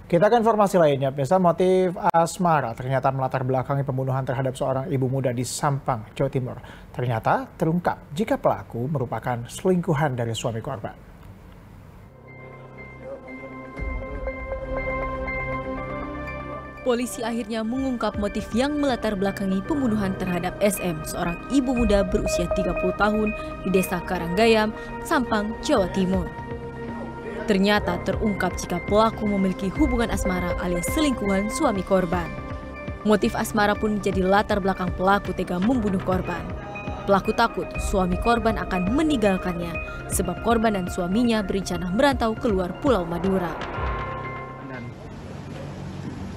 Kita ke informasi lainnya, pemirsa. Motif asmara ternyata melatar belakangi pembunuhan terhadap seorang ibu muda di Sampang, Jawa Timur. Ternyata terungkap jika pelaku merupakan selingkuhan dari suami korban. Polisi akhirnya mengungkap motif yang melatar belakangi pembunuhan terhadap SM, seorang ibu muda berusia 30 tahun di Desa Karanggayam, Sampang, Jawa Timur. Ternyata terungkap jika pelaku memiliki hubungan asmara alias selingkuhan suami korban. Motif asmara pun menjadi latar belakang pelaku tega membunuh korban. Pelaku takut suami korban akan meninggalkannya sebab korban dan suaminya berencana merantau keluar Pulau Madura.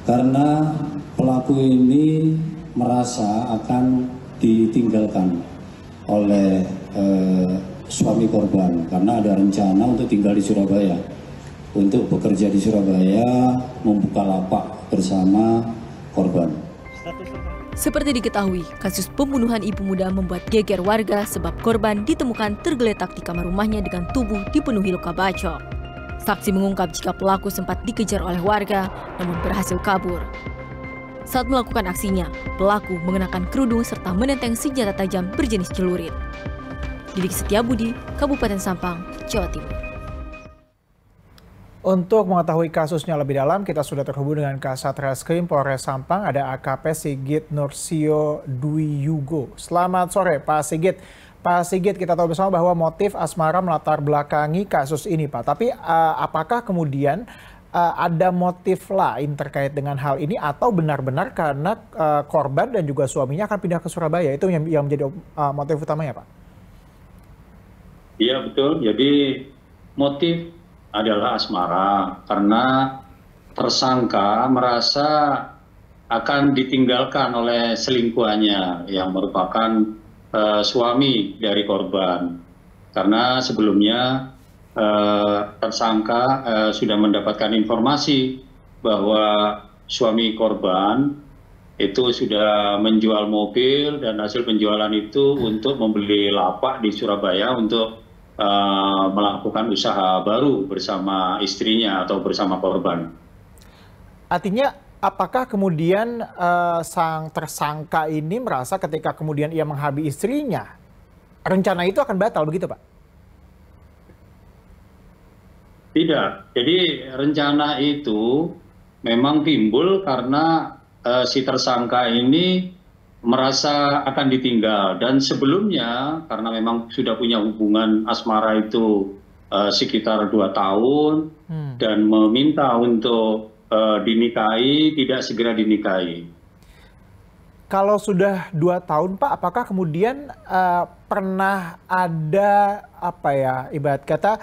Karena pelaku ini merasa akan ditinggalkan oleh suami korban karena ada rencana untuk tinggal di Surabaya, untuk bekerja di Surabaya, membuka lapak bersama korban. Seperti diketahui, kasus pembunuhan ibu muda membuat geger warga sebab korban ditemukan tergeletak di kamar rumahnya dengan tubuh dipenuhi luka bacok. Saksi mengungkap jika pelaku sempat dikejar oleh warga, namun berhasil kabur. Saat melakukan aksinya, pelaku mengenakan kerudung serta menenteng senjata tajam berjenis celurit. Didik Setiabudi, Kabupaten Sampang, Jawa Timur. Untuk mengetahui kasusnya lebih dalam, kita sudah terhubung dengan Kasat Reskrim Polres Sampang, ada AKP Sigit Nursio Dwi Yugo. Selamat sore, Pak Sigit. Pak Sigit, kita tahu bersama bahwa motif asmara melatar belakangi kasus ini, Pak. Tapi apakah kemudian ada motif lain terkait dengan hal ini atau benar-benar karena korban dan juga suaminya akan pindah ke Surabaya? Itu yang menjadi motif utamanya, Pak? Iya betul, jadi motif adalah asmara karena tersangka merasa akan ditinggalkan oleh selingkuhannya yang merupakan suami dari korban. Karena sebelumnya tersangka sudah mendapatkan informasi bahwa suami korban itu sudah menjual mobil dan hasil penjualan itu untuk membeli lapak di Surabaya untuk melakukan usaha baru bersama istrinya atau bersama korban. Artinya apakah kemudian sang tersangka ini merasa ketika kemudian ia menghabisi istrinya, rencana itu akan batal begitu, Pak? Tidak, jadi rencana itu memang timbul karena si tersangka ini merasa akan ditinggal dan sebelumnya karena memang sudah punya hubungan asmara itu sekitar 2 tahun dan meminta untuk dinikahi, tidak segera dinikahi. Kalau sudah 2 tahun, Pak, apakah kemudian pernah ada ibarat kata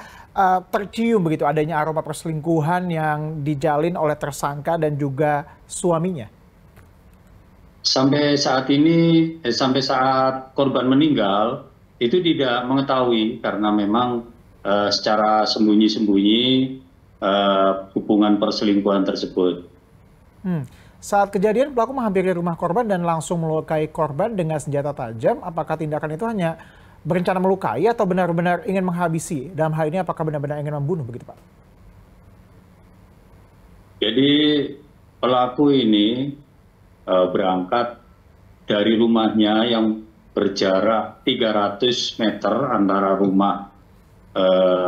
tercium begitu adanya aroma perselingkuhan yang dijalin oleh tersangka dan juga suaminya? Sampai saat ini, sampai saat korban meninggal, itu tidak mengetahui karena memang secara sembunyi-sembunyi hubungan perselingkuhan tersebut. Saat kejadian, pelaku menghampiri rumah korban dan langsung melukai korban dengan senjata tajam. Apakah tindakan itu hanya berencana melukai atau benar-benar ingin menghabisi? Dalam hal ini apakah benar-benar ingin membunuh begitu, Pak? Jadi pelaku ini berangkat dari rumahnya yang berjarak 300 meter antara rumah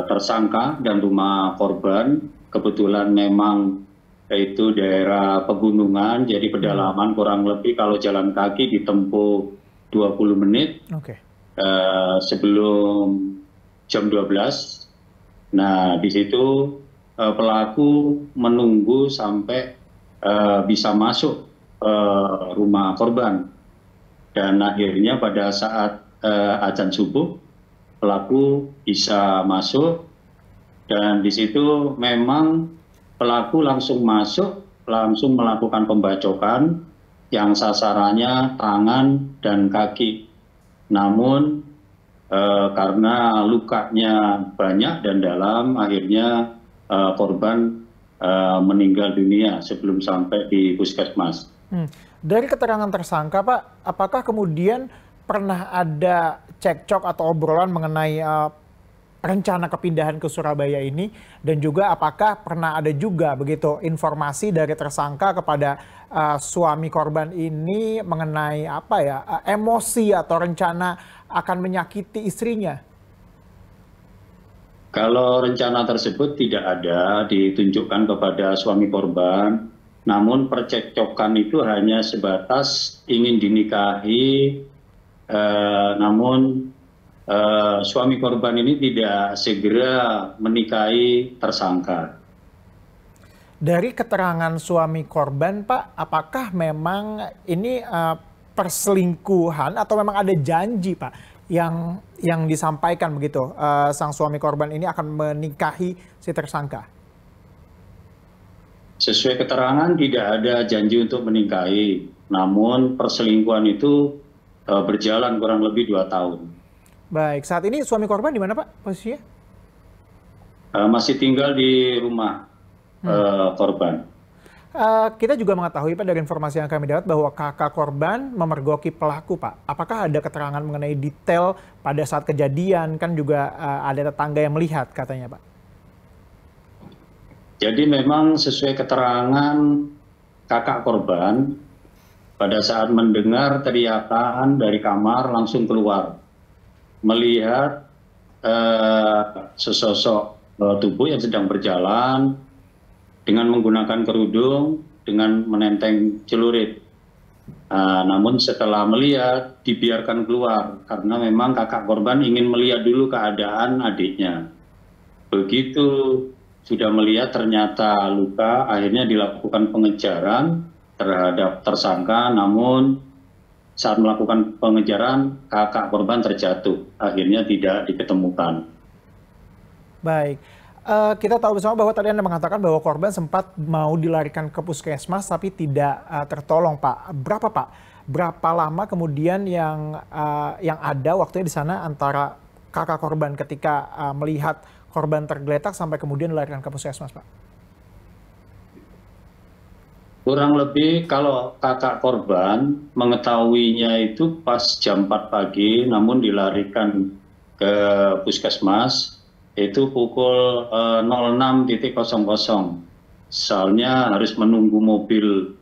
tersangka dan rumah korban. Kebetulan memang itu daerah pegunungan, jadi pedalaman kurang lebih kalau jalan kaki ditempuh 20 menit sebelum jam 12. Nah, di situ pelaku menunggu sampai bisa masuk rumah korban dan akhirnya pada saat azan subuh pelaku bisa masuk dan di situ memang pelaku langsung masuk, langsung melakukan pembacokan yang sasarannya tangan dan kaki. Namun karena lukanya banyak dan dalam, akhirnya korban meninggal dunia sebelum sampai di puskesmas. Dari keterangan tersangka, Pak, apakah kemudian pernah ada cekcok atau obrolan mengenai rencana kepindahan ke Surabaya ini, dan juga apakah pernah ada juga begitu informasi dari tersangka kepada suami korban ini mengenai apa ya, emosi atau rencana akan menyakiti istrinya? Kalau rencana tersebut tidak ada ditunjukkan kepada suami korban, namun percekcokan itu hanya sebatas ingin dinikahi, namun suami korban ini tidak segera menikahi tersangka. Dari keterangan suami korban, Pak, apakah memang ini perselingkuhan atau memang ada janji, Pak, yang disampaikan begitu, sang suami korban ini akan menikahi si tersangka? Sesuai keterangan tidak ada janji untuk menikahi, namun perselingkuhan itu berjalan kurang lebih 2 tahun. Baik, saat ini suami korban di mana, Pak, posisinya? Masih tinggal di rumah korban. Kita juga mengetahui, Pak, dari informasi yang kami dapat bahwa kakak korban memergoki pelaku, Pak. Apakah ada keterangan mengenai detail pada saat kejadian? Kan juga ada tetangga yang melihat katanya, Pak. Jadi memang sesuai keterangan kakak korban, pada saat mendengar teriakan dari kamar langsung keluar. Melihat sesosok tubuh yang sedang berjalan dengan menggunakan kerudung, dengan menenteng celurit. Namun setelah melihat, dibiarkan keluar karena memang kakak korban ingin melihat dulu keadaan adiknya. Begitu sudah melihat ternyata luka, akhirnya dilakukan pengejaran terhadap tersangka, namun saat melakukan pengejaran, kakak korban terjatuh, akhirnya tidak diketemukan. Baik, kita tahu bersama bahwa tadi Anda mengatakan bahwa korban sempat mau dilarikan ke puskesmas tapi tidak tertolong, Pak. Berapa, Pak? Berapa lama kemudian yang ada waktunya di sana antara kakak korban ketika melihat korban tergeletak sampai kemudian dilarikan ke puskesmas, Pak? Kurang lebih kalau kakak korban mengetahuinya itu pas jam 4 pagi, namun dilarikan ke puskesmas itu pukul 06.00. Soalnya harus menunggu mobil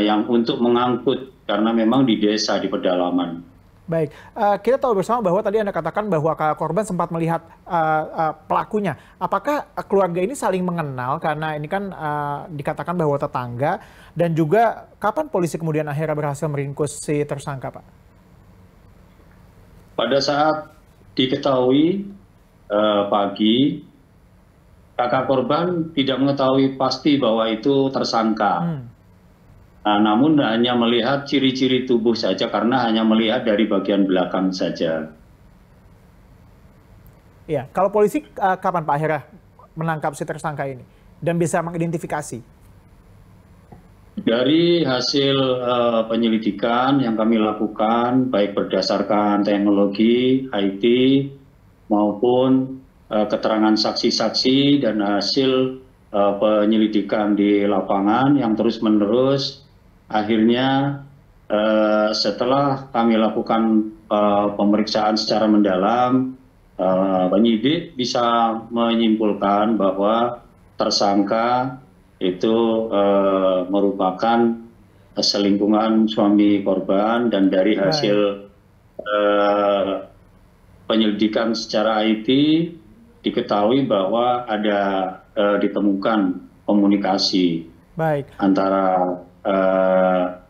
yang untuk mengangkut karena memang di desa, di pedalaman. Baik, kita tahu bersama bahwa tadi Anda katakan bahwa kakak korban sempat melihat pelakunya. Apakah keluarga ini saling mengenal karena ini kan dikatakan bahwa tetangga, dan juga kapan polisi kemudian akhirnya berhasil meringkus si tersangka, Pak? Pada saat diketahui pagi, kakak korban tidak mengetahui pasti bahwa itu tersangka. Namun hanya melihat ciri-ciri tubuh saja karena hanya melihat dari bagian belakang saja. Ya, kalau polisi kapan, Pak, akhirnya menangkap si tersangka ini dan bisa mengidentifikasi? Dari hasil penyelidikan yang kami lakukan, baik berdasarkan teknologi, IT, maupun keterangan saksi-saksi dan hasil penyelidikan di lapangan yang terus-menerus, akhirnya setelah kami lakukan pemeriksaan secara mendalam, penyidik bisa menyimpulkan bahwa tersangka itu merupakan selingkuhan suami korban, dan dari hasil penyelidikan secara IT diketahui bahwa ada ditemukan komunikasi antara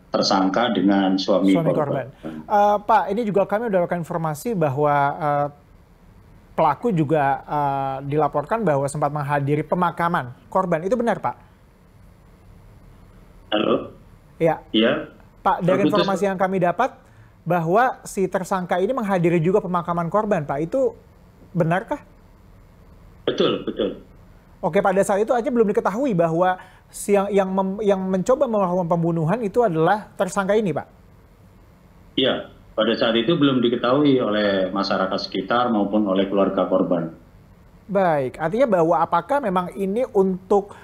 tersangka dengan suami korban. Pak, ini juga kami mendapatkan informasi bahwa pelaku juga dilaporkan bahwa sempat menghadiri pemakaman korban. Itu benar, Pak? Halo? Ya. Iya. Pak, dari informasi yang kami dapat bahwa si tersangka ini menghadiri juga pemakaman korban, Pak. Itu benarkah? Betul, betul. Oke, pada saat itu aja belum diketahui bahwa yang mencoba melakukan pembunuhan itu adalah tersangka ini, Pak? Iya, pada saat itu belum diketahui oleh masyarakat sekitar maupun oleh keluarga korban. Baik, artinya bahwa apakah memang ini untuk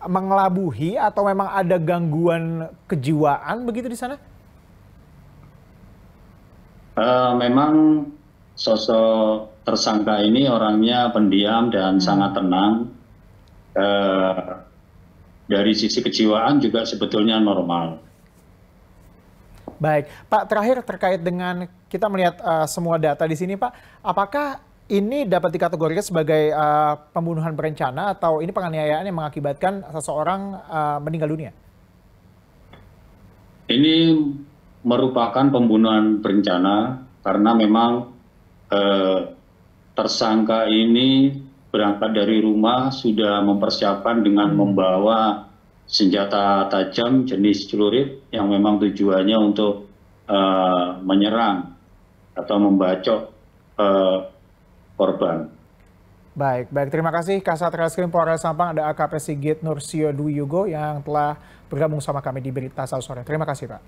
mengelabuhi atau memang ada gangguan kejiwaan begitu di sana? Memang sosok tersangka ini orangnya pendiam dan sangat tenang. Dari sisi kejiwaan juga sebetulnya normal. Baik, Pak, terakhir terkait dengan kita melihat semua data di sini, Pak, apakah ini dapat dikategorikan sebagai pembunuhan berencana atau ini penganiayaan yang mengakibatkan seseorang meninggal dunia? Ini merupakan pembunuhan berencana karena memang tersangka ini berangkat dari rumah sudah mempersiapkan dengan membawa senjata tajam jenis celurit yang memang tujuannya untuk menyerang atau membacok korban. Baik, terima kasih Kasat Reskrim Polres Sampang, ada AKP Sigit Nursio Dwi Yugo yang telah bergabung sama kami di Berita Sore. Terima kasih, Pak.